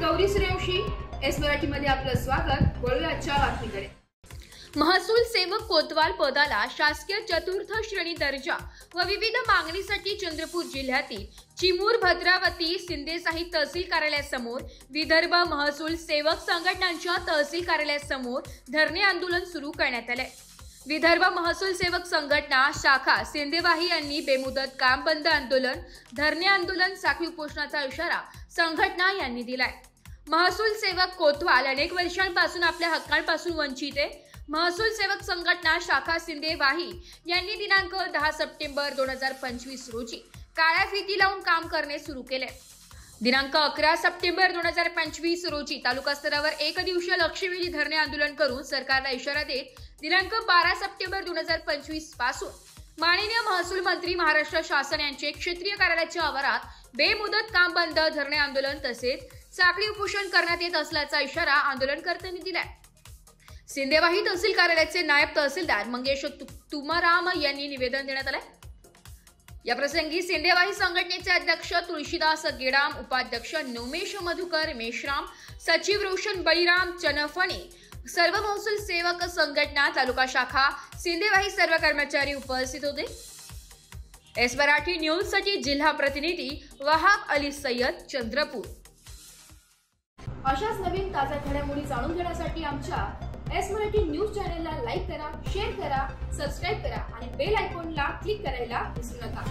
Gauri Suryavanshi, S Marathi मध्ये आपलं स्वागत। वळूया आजच्या बातमीकडे। महसूल सेवक कोतवाल पदाला शासकीय चतुर्थ श्रेणी दर्जा व विविध मागणीसाठी चंद्रपूर जिल्ह्यातील चिमूर, भद्रावती, सिंदेसाही तहसील कार्यालयासमोर विदर्भ महसूल सेवक संघटनांच्या तहसील कार्यालयासमोर धरणे आंदोलन सुरू करण्यात आले। विदर्भ महसूल सेवक संघटना शाखा सिंदेवाही यांनी बेमुदत काम बंद आंदोलन, धरणे आंदोलन, साखळी उपोषणाचा इशारा संघटना यांनी दिलाय। महसूल सेवक कोतवाल अनेक वर्षांपासून आपल्या हक्कांपासून वंचित आहे। महसूल सेवक संघटना शाखा सिंदेवाही यांनी दिनांक 10 सप्टेंबर 2025 रोजी काळ्या फिती लावून काम करणे सुरू केले। दिनांक 11 सप्टेंबर 2025 रोजी तालुका स्तरावर एक दिवसीय लक्षवेधी धरणे आंदोलन करून सरकारला इशारा देत दिनांक 12 सप्टेंबर 2025 पासून माननीय महसूल मंत्री महाराष्ट्र शासन यांचे क्षेत्रीय कार्यालयाच्या आवारात बेमुदत काम बंद, धरणे आंदोलन तसेच साखळी उपोषण करण्यात येत असल्याचा इशारा आंदोलनकर्त्यांनी दिलाय। सिंदेवाही तहसील कार्यालयाचे नायब तहसीलदार मंगेश तुमाराम यांनी निवेदन देण्यात आले। या प्रसंगी सिंदेवाही संघटनेचे अध्यक्ष तुळशीदास गेडाम, उपाध्यक्ष नोमेश मधुकर मेश्राम, सचिव रोशन बळीराम चनफणे, सर्व महसूल सेवक संघटना तालुका शाखा सिंदेवाही सर्व कर्मचारी उपस्थित होते। एस मराठी न्यूज साठी जिल्हा प्रतिनिधी वहाब अली सय्यद, चंद्रपूर। अशाच नवीन ताज्या घडामोडी जाणून घेण्यासाठी आमच्या एस मराठी न्यूज चॅनलला लाईक करा, शेअर करा, सबस्क्राइब करा आणि बेल आयकॉनला क्लिक करायला विसरू नका।